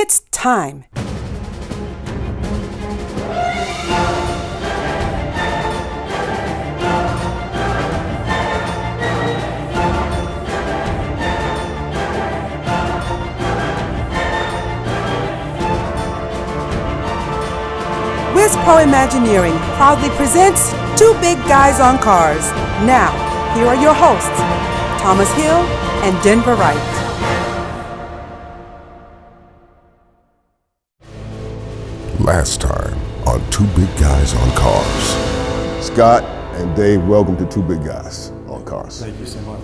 It's time. Wiz Pro Imagineering proudly presents Two Big Guys on Cars. Now, here are your hosts, Thomas Hill and Denver Wright. Last time on Two Big Guys on Cars. Scott and Dave, welcome to Two Big Guys on Cars. Thank you so much.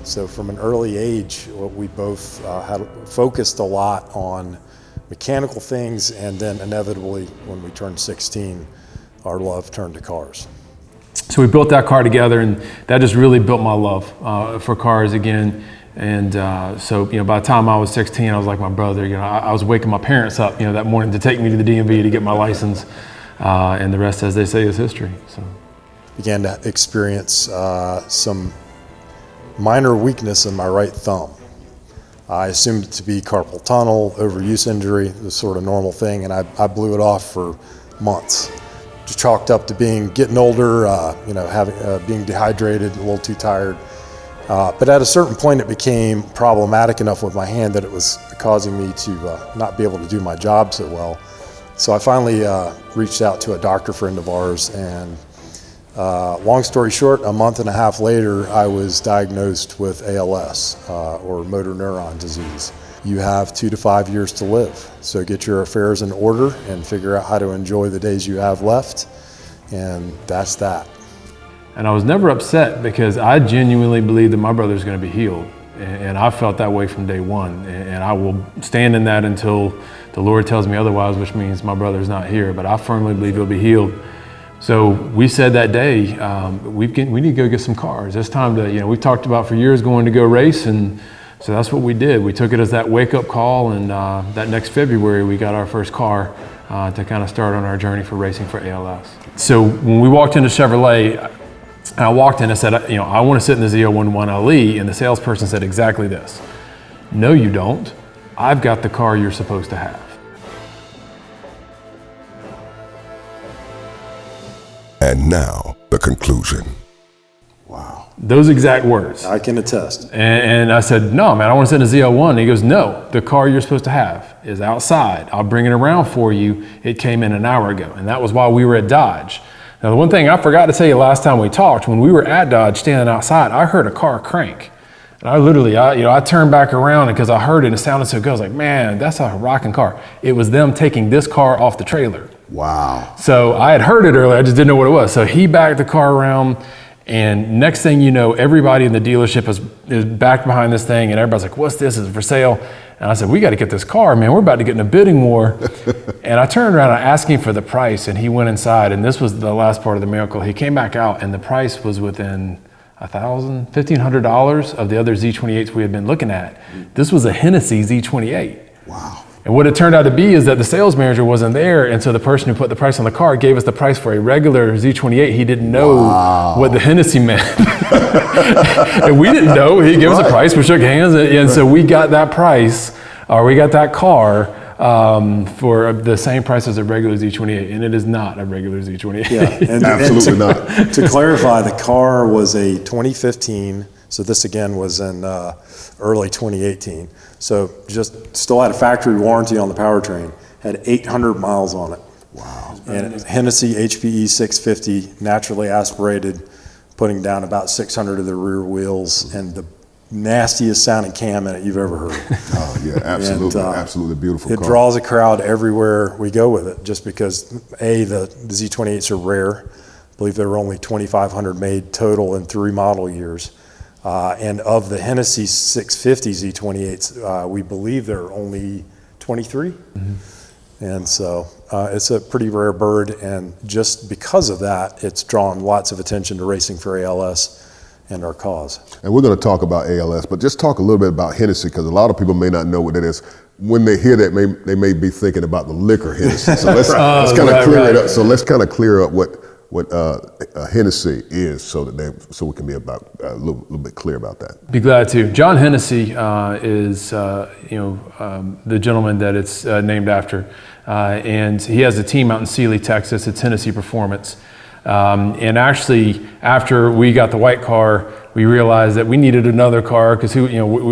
So from an early age, we both had focused a lot on mechanical things, and then inevitably when we turned 16, our love turned to cars. So we built that car together, and that just really built my love for cars again. And so, by the time I was 16, I was like my brother. I was waking my parents up, that morning to take me to the DMV to get my license, and the rest, as they say, is history. So, began to experience some minor weakness in my right thumb. I assumed it to be carpal tunnel, overuse injury, the sort of normal thing, and I blew it off for months. Just chalked up to getting older, being dehydrated, a little too tired. But at a certain point, it became problematic enough with my hand that it was causing me to not be able to do my job so well. So I finally reached out to a doctor friend of ours, and long story short, a month and a half later, I was diagnosed with ALS, or motor neuron disease. You have 2 to 5 years to live, so get your affairs in order and figure out how to enjoy the days you have left, and that's that. and I was never upset because I genuinely believed that my brother's going to be healed, and I felt that way from day one, and I will stand in that until the Lord tells me otherwise, which means my brother's not here, but I firmly believe he'll be healed. So we said that day, we need to go get some cars. It's time to, we've talked about for years going to go race, and so that's what we did. We took it as that wake-up call, and that next February we got our first car to kind of start on our journey for racing for ALS. So when we walked into Chevrolet, I walked in and said, I want to sit in the ZR1 LE, and the salesperson said exactly this: "No, you don't. I've got the car you're supposed to have." And now, the conclusion. Wow. Those exact words. I can attest. And I said, "No, man, I want to sit in a ZR1. And he goes, "No, the car you're supposed to have is outside. I'll bring it around for you. It came in an hour ago." And that was while we were at Dodge. Now, the one thing I forgot to tell you last time we talked, when we were at Dodge standing outside, I heard a car crank. And I literally, I turned back around because I heard it and it sounded so good. I was like, man, that's a rocking car. It was them taking this car off the trailer. Wow. So I had heard it earlier, I just didn't know what it was. So he backed the car around, and next thing you know, everybody in the dealership is back behind this thing, and everybody's like, "What's this? Is it for sale?" And I said, "We got to get this car, man. We're about to get in a bidding war." And I turned around and asked him for the price, and he went inside, and this was the last part of the miracle. He came back out, and the price was within $1,000, $1,500 of the other Z28s we had been looking at. This was a Hennessy Z28. Wow. And what it turned out to be is that the sales manager wasn't there, and so the person who put the price on the car gave us the price for a regular Z28. He didn't know what the Hennessy meant. And we didn't know. He gave us a price, we shook hands, and so we got that price, or we got that car for the same price as a regular Z28, and it is not a regular Z28. Yeah, and Absolutely not. To clarify, the car was a 2015, so this again was in early 2018. So just still had a factory warranty on the powertrain, had 800 miles on it. Wow. And Hennessy HPE 650, naturally aspirated, putting down about 600 of the rear wheels, and the nastiest sounding cam in it you've ever heard. Oh yeah, absolutely, absolutely beautiful It car. draws a crowd everywhere we go with it, just because the Z28s are rare. I believe there were only 2,500 made total in 3 model years. And of the Hennessy 650 Z28s, we believe there are only 23. Mm-hmm. And so it's a pretty rare bird, and just because of that, it's drawn lots of attention to racing for ALS and our cause. And we're going to talk about ALS, but just talk a little bit about Hennessy, because a lot of people may not know what that is. When they hear that, they may be thinking about the liquor Hennessy. So let's kind of clear it up. So let's kind of clear up what Hennessy is, so we can be about a little bit clear about that. Be glad to. John Hennessy is the gentleman that it's named after, and he has a team out in Sealy, Texas. It's Hennessy Performance. And actually, after we got the white car, we realized that we needed another car because we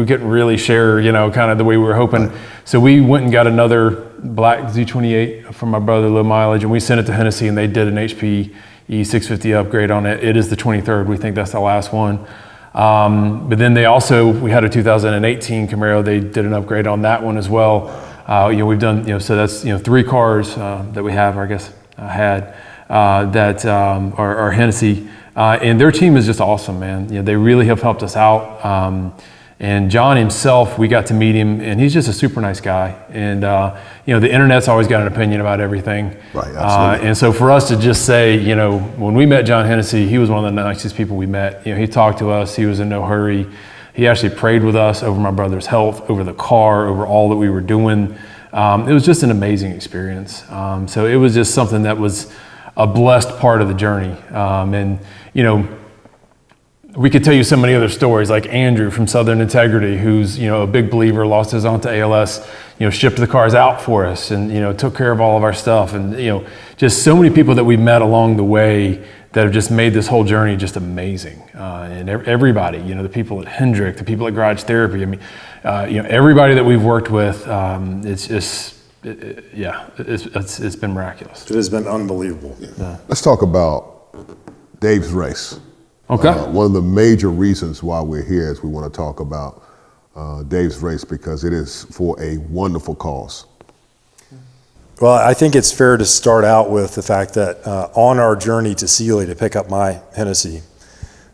couldn't really share, kind of the way we were hoping. Right. So we went and got another black Z28 from my brother, low mileage, and we sent it to Hennessy, and they did an HP E650 upgrade on it. It is the 23rd. We think that's the last one. But then we had a 2018 Camaro. They did an upgrade on that one as well. We've done, so that's, 3 cars that we have, or I guess had, that are Hennessy. And their team is just awesome, man. They really have helped us out. And John himself, we got to meet him, and he's just a super nice guy. And the internet's always got an opinion about everything. Right, absolutely. And so for us to just say, when we met John Hennessy, he was one of the nicest people we met. He talked to us. He was in no hurry. He actually prayed with us over my brother's health, over the car, over all that we were doing. It was just an amazing experience. So it was just something that was a blessed part of the journey. We could tell you so many other stories, like Andrew from Southern Integrity, who's, a big believer, lost his aunt to ALS, shipped the cars out for us and, took care of all of our stuff. And, just so many people that we met along the way that have just made this whole journey just amazing. And everybody, the people at Hendrick, the people at Garage Therapy, everybody that we've worked with, it's just, it's been miraculous. It has been unbelievable. Yeah. Let's talk about Dave's race. Okay. One of the major reasons why we're here is we want to talk about Dave's race because it is for a wonderful cause. Well, I think it's fair to start out with the fact that on our journey to Sealy to pick up my Hennessy,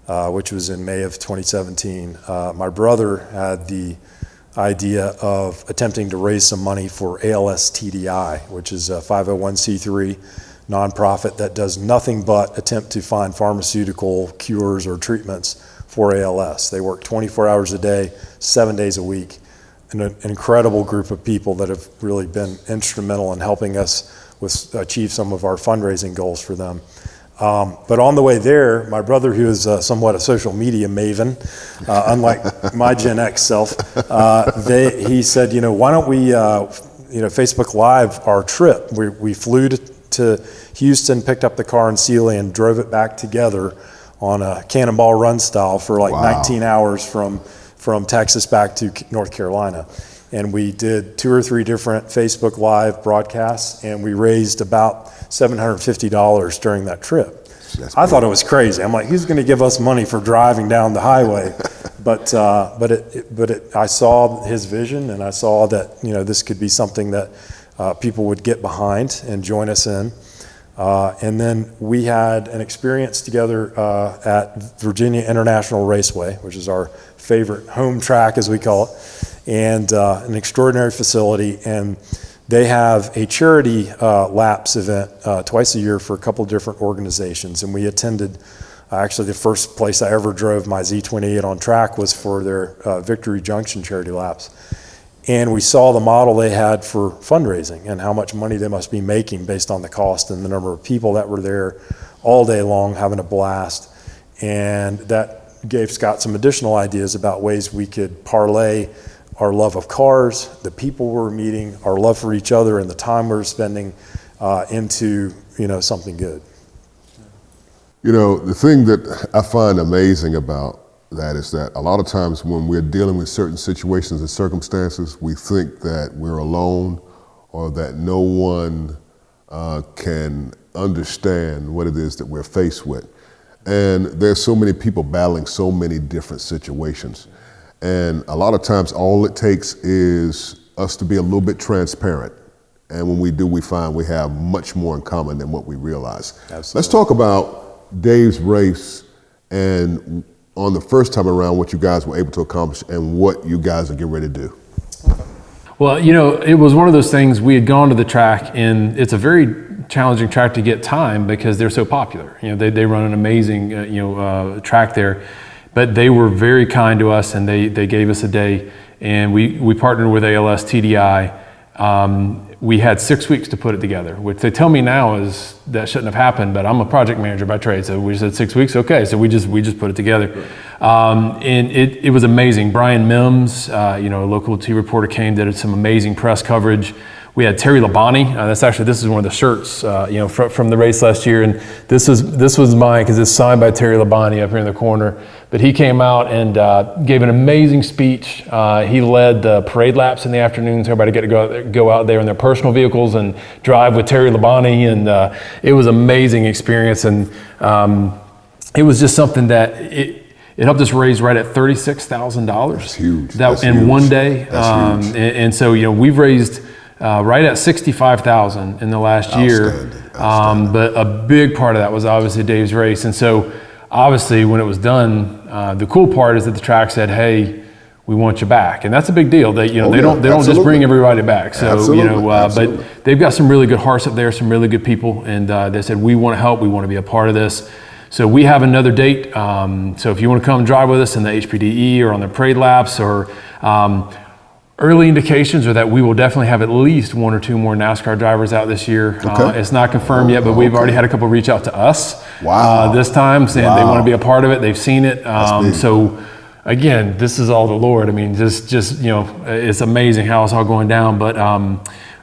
which was in May of 2017, my brother had the idea of attempting to raise some money for ALS TDI, which is a 501c3 nonprofit that does nothing but attempt to find pharmaceutical cures or treatments for ALS. They work 24 hours a day, 7 days a week, and an incredible group of people that have really been instrumental in helping us achieve some of our fundraising goals for them. But on the way there, my brother, who is somewhat a social media maven, unlike my Gen X self, he said, why don't we Facebook Live our trip? We flew to Houston, picked up the car in Sealy, and drove it back together on a cannonball run style for 19 hours from Texas back to North Carolina. And we did 2 or 3 different Facebook Live broadcasts, and we raised about $750 during that trip. I thought it was crazy. I'm like, who's going to give us money for driving down the highway? But I saw his vision, and I saw that this could be something that people would get behind and join us in. And then we had an experience together at Virginia International Raceway, which is our favorite home track, as we call it, and an extraordinary facility. And they have a charity laps event twice a year for a couple different organizations. And we attended, actually the first place I ever drove my Z28 on track was for their Victory Junction charity laps. And we saw the model they had for fundraising and how much money they must be making based on the cost and the number of people that were there all day long having a blast. And that gave Scott some additional ideas about ways we could parlay our love of cars, the people we're meeting, our love for each other, and the time we're spending into something good. The thing that I find amazing about that is that a lot of times when we're dealing with certain situations and circumstances, we think that we're alone or that no one can understand what it is that we're faced with. And there's so many people battling so many different situations. And a lot of times all it takes is us to be a little bit transparent. And when we do, we find we have much more in common than what we realize. Absolutely. Let's talk about Dave's race and on the first time around, what you guys were able to accomplish and what you guys are getting ready to do. Well, it was one of those things. We had gone to the track, and it's a very challenging track to get time because they're so popular. They run an amazing, track there, but they were very kind to us, and they gave us a day, and we partnered with ALS TDI. we had 6 weeks to put it together, which they tell me now is that shouldn't have happened, but I'm a project manager by trade, so we said 6 weeks, okay, so we just put it together. And it was amazing. Brian Mims, a local TV reporter, came, did some amazing press coverage. We had Terry Labonte. This is one of the shirts, from the race last year, and this was mine because it's signed by Terry Labonte up here in the corner. But he came out and gave an amazing speech. He led the parade laps in the afternoons. Everybody got to go out there in their personal vehicles and drive with Terry Labonte, and it was an amazing experience. And it was just something that it helped us raise right at $36,000. That's huge. That's in huge. One day. That's huge. And so we've raised right at $65,000 in the last year. Outstanding. But a big part of that was obviously Dave's race. And so obviously when it was done, the cool part is that the track said, "Hey, we want you back," and that's a big deal. They don't just bring everybody back. So absolutely. But they've got some really good hearts up there, some really good people, and they said, "We want to help. We want to be a part of this." So we have another date. So if you want to come drive with us in the HPDE or on the parade laps, or early indications are that we will definitely have at least 1 or 2 more NASCAR drivers out this year. Okay. It's not confirmed yet, but we've already had a couple reach out to us this time, saying they want to be a part of it. They've seen it. So again, this is all the Lord. I mean, just it's amazing how it's all going down. But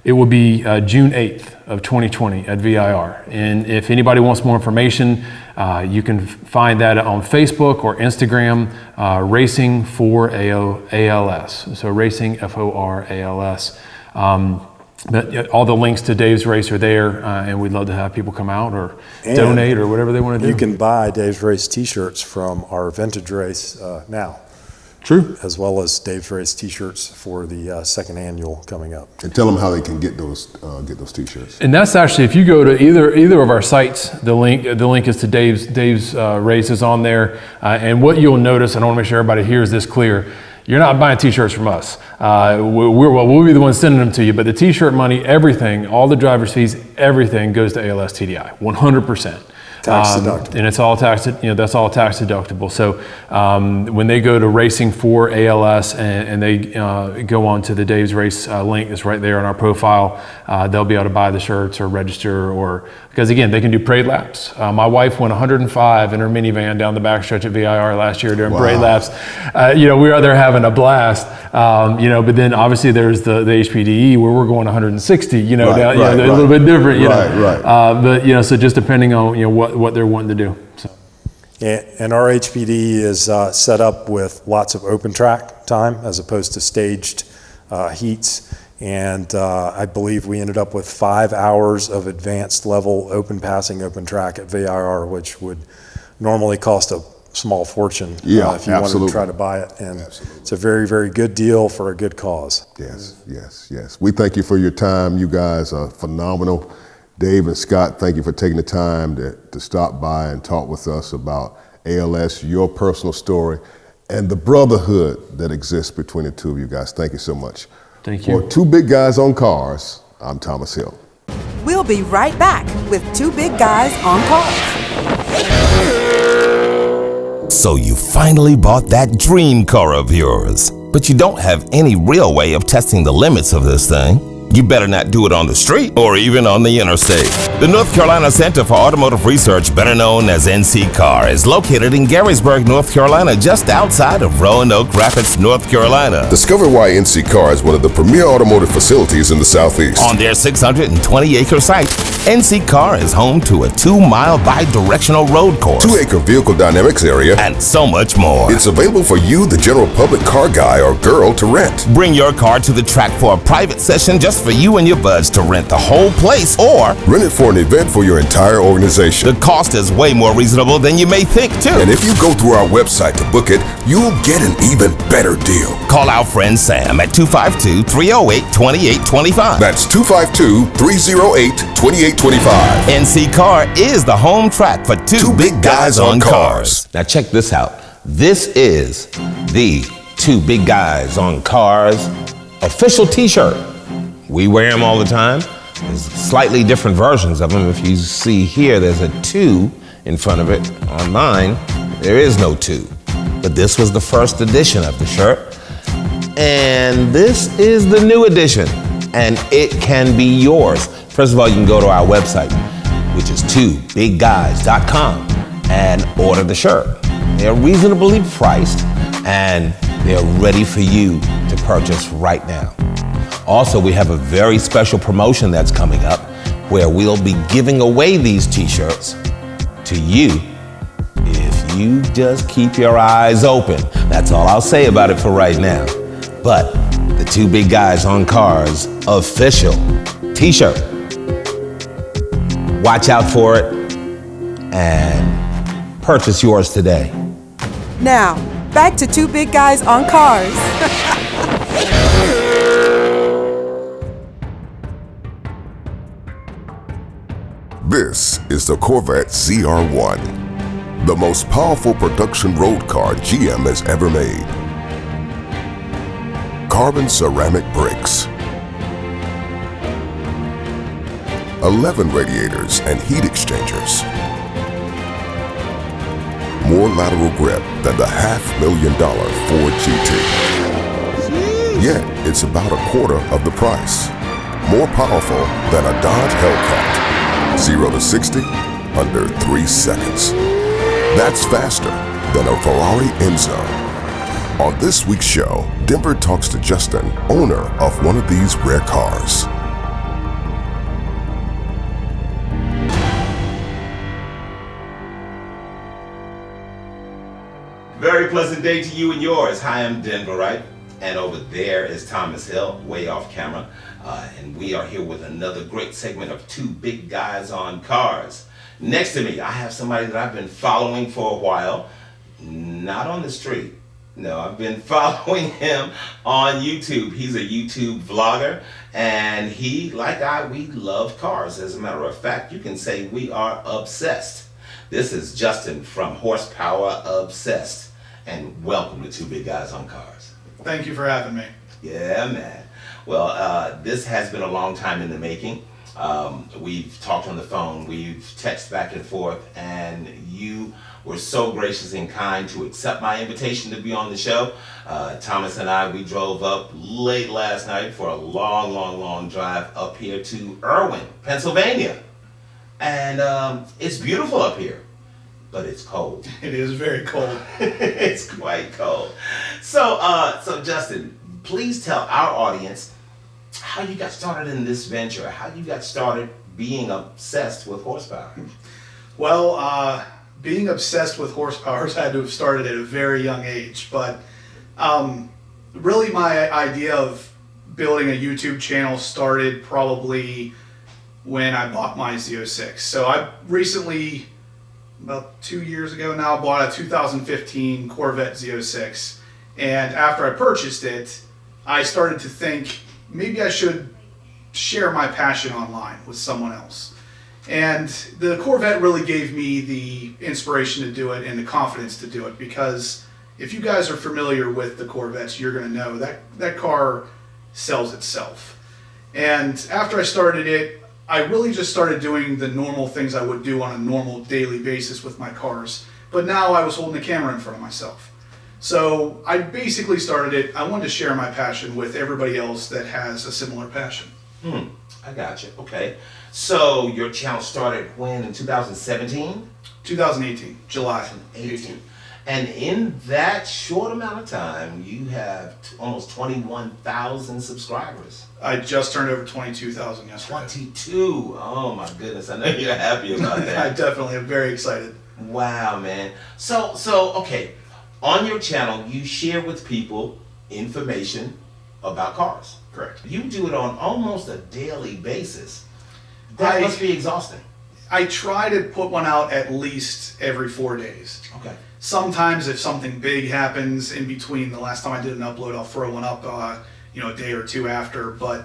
it will be June 8th of 2020 at VIR. And if anybody wants more information, you can find that on Facebook or Instagram, Racing for ALS. So Racing FORALS. But all the links to Dave's race are there, and we'd love to have people come out or donate or whatever they want to do. You can buy Dave's Race t-shirts from our vintage race now. True. As well as Dave's Race t-shirts for the second annual coming up. And tell them how they can get those t-shirts. And that's actually, if you go to either of our sites, the link is to Dave's races on there. And what you'll notice, and I want to make sure everybody hears this clear, you're not buying t-shirts from us. We'll be the ones sending them to you, but the t-shirt money, everything, all the driver's fees, everything goes to ALS TDI, 100%. Tax deductible. And it's all that's all tax deductible. So when they go to Racing for ALS and they go on to the Dave's Race link, it's right there on our profile, they'll be able to buy the shirts or register, or because again, they can do parade laps. My wife went 105 in her minivan down the backstretch at VIR last year during parade laps. We were out there having a blast. But then obviously there's the HPDE where we're going 160. They're a little bit different. But so just depending on what they're wanting to do. So. And our HPD is set up with lots of open track time as opposed to staged heats. And I believe we ended up with 5 hours of advanced level open track at VIR, which would normally cost a small fortune if you wanted to try to buy it. And it's a very, very good deal for a good cause. Yes. We thank you for your time. You guys are phenomenal. Dave and Scott, thank you for taking the time to stop by and talk with us about ALS, your personal story, and the brotherhood that exists between the two of you guys. Thank you so much. Thank you. For Two Big Guys on Cars, I'm Thomas Hill. We'll be right back with Two Big Guys on Cars. So you finally bought that dream car of yours, but you don't have any real way of testing the limits of this thing. You better not do it on the street or even on the interstate. The North Carolina Center for Automotive Research, better known as NC CAR, is located in Garysburg, North Carolina, just outside of Roanoke Rapids, North Carolina. Discover why NC CAR is one of the premier automotive facilities in the Southeast. On their 620-acre site, NC CAR is home to a 2-mile bi-directional road course, 2-acre vehicle dynamics area, and so much more. It's available for you, the general public car guy or girl, to rent. Bring your car to the track for a private session just for you and your buds to rent the whole place, or rent it for an event for your entire organization. The cost is way more reasonable than you may think, too. And if you go through our website to book it, you'll get an even better deal. Call our friend Sam at 252-308-2825. That's 252-308-2825. NC CAR is the home track for two big guys on cars. Now check this out. This is the Two Big Guys on Cars official t-shirt. We wear them all the time. There's slightly different versions of them. If you see here, there's a 2 in front of it. On mine, there is no 2. But this was the first edition of the shirt. And this is the new edition. and it can be yours. First of all, you can go to our website, which is 2bigguys.com, and order the shirt. They're reasonably priced, and they're ready for you to purchase right now. Also, we have a very special promotion that's coming up where we'll be giving away these t-shirts to you if you just keep your eyes open. That's all I'll say about it for right now. But the Two Big Guys on Cars official t-shirt. Watch out for it and purchase yours today. Now, back to Two Big Guys on Cars. This is the Corvette ZR1, the most powerful production road car GM has ever made. Carbon ceramic brakes, 11 radiators and heat exchangers, more lateral grip than the $500,000 Ford GT. Yet it's about a quarter of the price. More powerful than a Dodge Hellcat. 0 to 60 under 3 seconds. That's faster than a Ferrari Enzo. On this week's show, Denver talks to Justin, owner of one of these rare cars. Very pleasant day to you and yours. Hi, I'm Denver Wright, and over there is Thomas Hill, way off camera. And we are here with another great segment of Two Big Guys on Cars. Next to me, I have somebody that I've been following for a while. Not on the street. No, I've been following him on YouTube. He's a YouTube vlogger, and he, like we love cars. As a matter of fact, you can say we are obsessed. This is Justin from Horsepower Obsessed, and welcome to Two Big Guys on Cars. Thank you for having me. Yeah, man. Well, this has been a long time in the making. We've talked on the phone, we've texted back and forth, and you were so gracious and kind to accept my invitation to be on the show. Thomas and I, we drove up late last night for a long drive up here to Irwin, Pennsylvania. And it's beautiful up here, but it's cold. It is very cold. It's quite cold. So Justin, please tell our audience how you got started in this venture, how you got started being obsessed with horsepower. Well, being obsessed with horsepowers had to have started at a very young age, but really my idea of building a YouTube channel started probably when I bought my Z06. So I recently, about 2 years ago now, bought a 2015 Corvette Z06, and after I purchased it, I started to think maybe I should share my passion online with someone else. And the Corvette really gave me the inspiration to do it and the confidence to do it, because if you guys are familiar with the Corvettes, you're going to know that that car sells itself. And after I started it, I really just started doing the normal things I would do on a normal daily basis with my cars. But now I was holding the camera in front of myself. So I basically started it. I wanted to share my passion with everybody else that has a similar passion. I got you. Okay. So your channel started when, in 2017? 2018, July 18. And in that short amount of time, you have almost 21,000 subscribers. I just turned over 22,000 yesterday. 22. Oh my goodness. I know you're happy about that. I definitely am very excited. Wow, man. So okay. On your channel, you share with people information about cars. Correct. You do it on almost a daily basis. That must be exhausting. I try to put one out at least every 4 days. Okay. Sometimes if something big happens in between the last time I did an upload, I'll throw one up a day or two after. But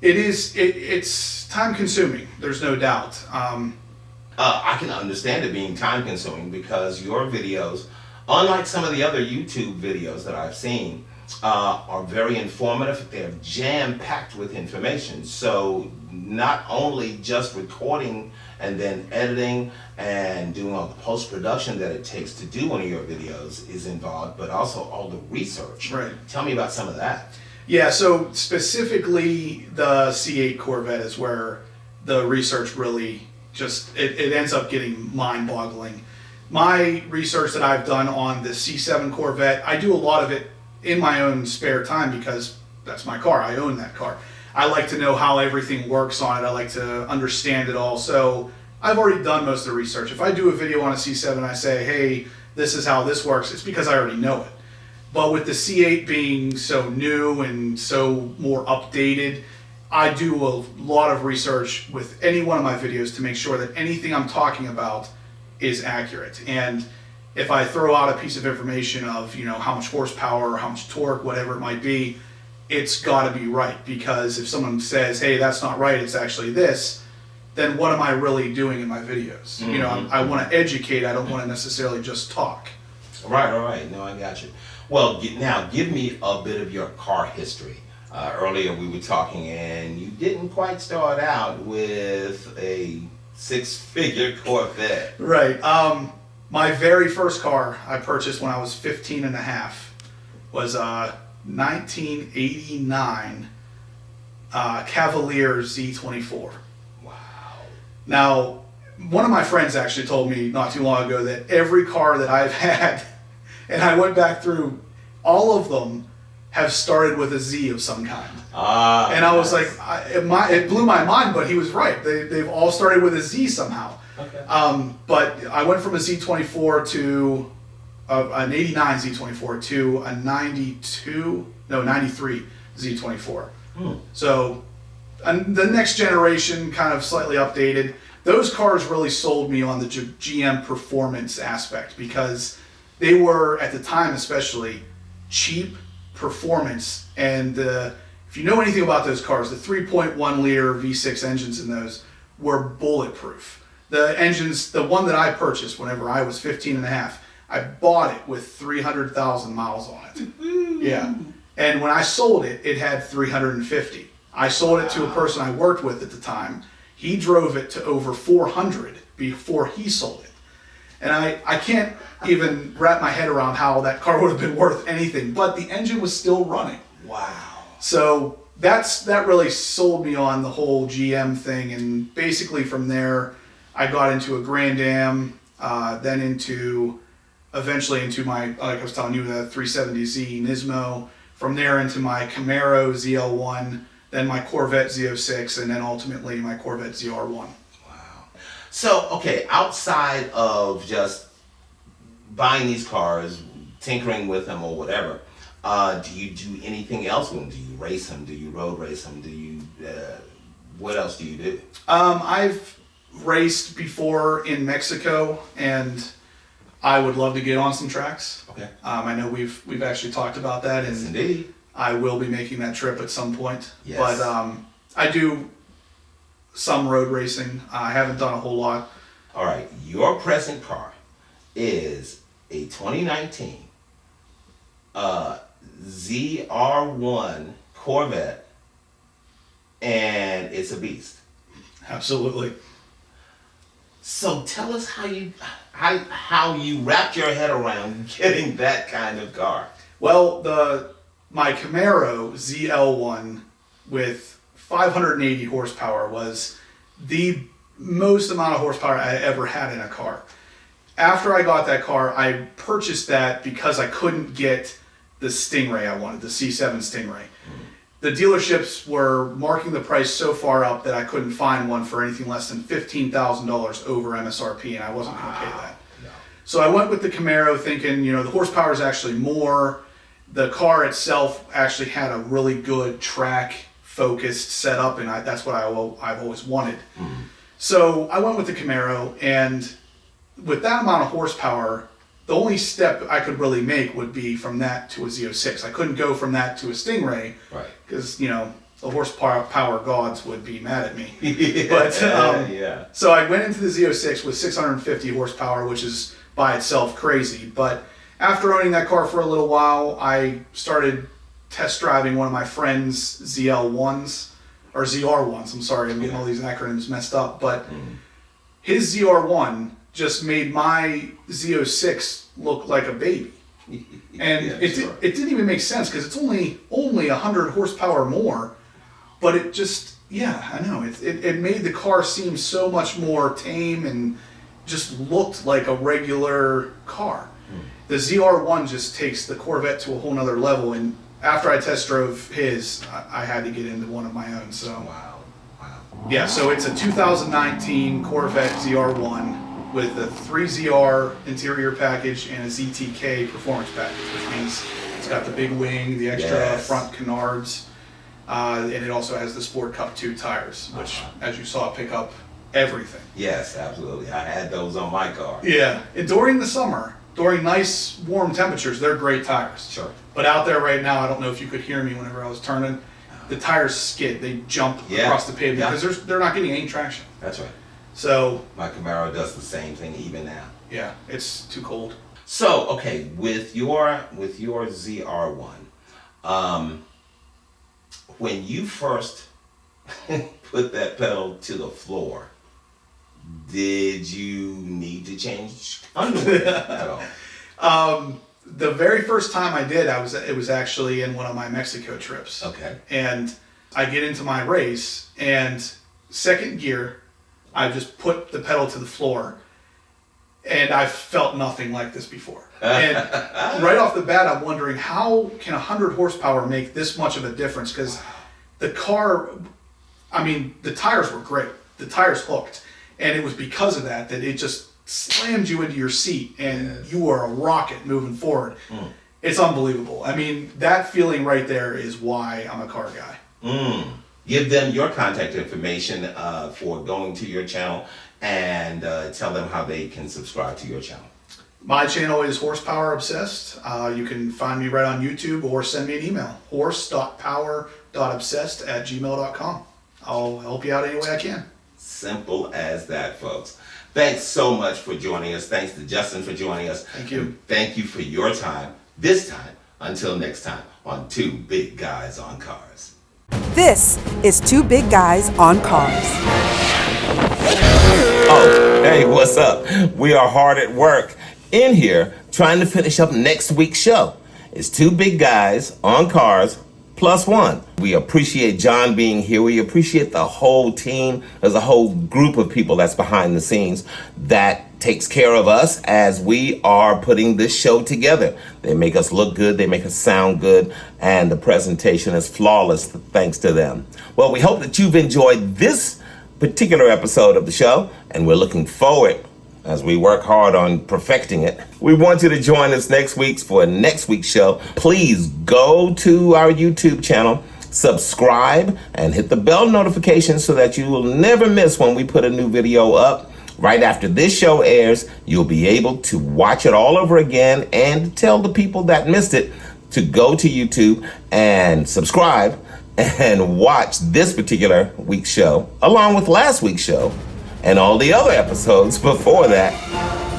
it's time consuming. There's no doubt. I can understand it being time consuming because your videos, unlike some of the other YouTube videos that I've seen, are very informative. They're jam-packed with information. So not only just recording and then editing and doing all the post-production that it takes to do one of your videos is involved, but also all the research. Right. Tell me about some of that. Yeah, so specifically the C8 Corvette is where the research really just, it ends up getting mind-boggling. My research that I've done on the C7 Corvette, I do a lot of it in my own spare time because that's my car. I own that car. I like to know how everything works on it. I like to understand it all. So I've already done most of the research. If I do a video on a C7 and I say, hey, this is how this works, it's because I already know it. But with the C8 being so new and so more updated, I do a lot of research with any one of my videos to make sure that anything I'm talking about is accurate. And if I throw out a piece of information of, you know, how much horsepower or how much torque, whatever it might be, it's got to be right. Because if someone says, hey, that's not right, it's actually this, then what am I really doing in my videos? You know, I want to educate, I don't want to necessarily just talk. Right. No, I got you. Well, now give me a bit of your car history. Earlier we were talking and you didn't quite start out with a six-figure Corvette. Right. My very first car I purchased when I was 15 and a half was a 1989 Cavalier Z24. Wow. Now, one of my friends actually told me not too long ago that every car that I've had, and I went back through, all of them have started with a Z of some kind. And I was like, it blew my mind, but he was right. They've all started with a Z somehow. Okay. But I went from a Z24 to an 89 Z24 to a 93 Z24. So the next generation kind of slightly updated. Those cars really sold me on the GM performance aspect because they were, at the time especially, cheap performance. And if you know anything about those cars, the 3.1 liter V6 engines in those were bulletproof. The engines, the one that I purchased whenever I was 15 and a half, I bought it with 300,000 miles on it. Yeah. And when I sold it, it had 350. I sold it to a person I worked with at the time. He drove it to over 400 before he sold it. And I can't even wrap my head around how that car would have been worth anything, but the engine was still running. Wow. So that really sold me on the whole GM thing. And basically from there, I got into a Grand Am, then eventually into my, like I was telling you, the 370Z Nismo. From there into my Camaro ZL1, then my Corvette Z06, and then ultimately my Corvette ZR1. Wow. So, okay, outside of just buying these cars, tinkering with them or whatever, do you do anything else with them? Do you race them? Do you road race them? Do you, what else do you do? I've raced before in Mexico, and I would love to get on some tracks. Okay. I know we've actually talked about that, and Yes, indeed. I will be making that trip at some point. Yes. But I do some road racing. I haven't done a whole lot. All right, your present car is a 2019 ZR1 Corvette, and it's a beast. Absolutely. So tell us how you wrapped your head around getting that kind of car. Well, my Camaro ZL1 with 580 horsepower was the most amount of horsepower I ever had in a car. After I got that car, I purchased that because I couldn't get the Stingray I wanted, the C7 Stingray. The dealerships were marking the price so far up that I couldn't find one for anything less than $15,000 over MSRP, and I wasn't going to pay that. No. So I went with the Camaro thinking, the horsepower is actually more. The car itself actually had a really good track-focused setup, and that's what I've always wanted. Mm-hmm. So I went with the Camaro, and with that amount of horsepower, the only step I could really make would be from that to a Z06. I couldn't go from that to a Stingray, Right. because the horsepower gods would be mad at me. Yeah, But yeah. so I went into the Z06 with 650 horsepower, which is by itself crazy. But after owning that car for a little while, I started test driving one of my friend's ZL1s, or ZR1s. I'm sorry, I'm getting all these acronyms messed up. But his ZR1 just made my Z06 look like a baby. And it didn't even make sense because it's only 100 horsepower more, but it just, yeah, I know. It made the car seem so much more tame and just looked like a regular car. The ZR1 just takes the Corvette to a whole nother level, and after I test drove his, I had to get into one of my own. So Wow. yeah, so it's a 2019 Corvette ZR1 with the 3ZR interior package and a ZTK performance package, which means it's got the big wing, the extra front canards, and it also has the Sport Cup 2 tires, which, as you saw, pick up everything. Yes, absolutely. I had those on my car. Yeah, and during the summer, during nice warm temperatures, they're great tires. Sure. But out there right now, I don't know if you could hear me whenever I was turning, the tires skid. They jump across the pavement because they're not getting any traction. That's right. So My Camaro does the same thing even now. yeah, it's too cold. So, okay, with your ZR1, when you first put that pedal to the floor, did you need to change underwear at all? The very first time I did, it was actually in one of my Mexico trips. Okay. And I get into my race, and second gear, I just put the pedal to the floor, and I felt nothing like this before. And right off the bat, I'm wondering, how can 100 horsepower make this much of a difference? Because the car, I mean, the tires were great. The tires hooked. And it was because of that it just slammed you into your seat, and you were a rocket moving forward. It's unbelievable. I mean, that feeling right there is why I'm a car guy. Give them your contact information for going to your channel, and tell them how they can subscribe to your channel. My channel is Horsepower Obsessed. You can find me right on YouTube or send me an email, horse.power.obsessed@gmail.com. I'll help you out any way I can. Simple as that, folks. Thanks so much for joining us. Thanks to Justin for joining us. Thank you. And thank you for your time. This time, until next time, on Two Big Guys on Cars. This is Two Big Guys on Cars. Oh, hey, what's up? We are hard at work in here trying to finish up next week's show. It's Two Big Guys on Cars plus one. We appreciate John being here. We appreciate the whole team. There's a whole group of people that's behind the scenes that takes care of us as we are putting this show together. They make us look good, they make us sound good, and the presentation is flawless thanks to them. Well, we hope that you've enjoyed this particular episode of the show, and we're looking forward as we work hard on perfecting it. We want you to join us next week for next week's show. Please go to our YouTube channel, subscribe, and hit the bell notification so that you will never miss when we put a new video up. Right after this show airs, you'll be able to watch it all over again and tell the people that missed it to go to YouTube and subscribe and watch this particular week's show along with last week's show and all the other episodes before that.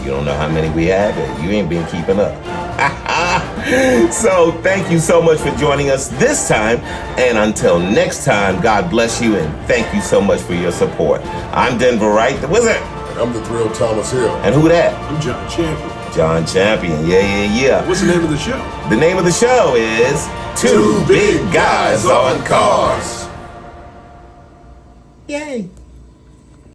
You don't know how many we had, you ain't been keeping up. So thank you so much for joining us this time, and until next time, God bless you and thank you so much for your support. I'm Denver Wright, the Wizard. And I'm the Thrill Thomas Hill. And who that? I'm John Champion. John Champion, yeah. What's the name of the show? The name of the show is Two Big Guys on Cars. Yay.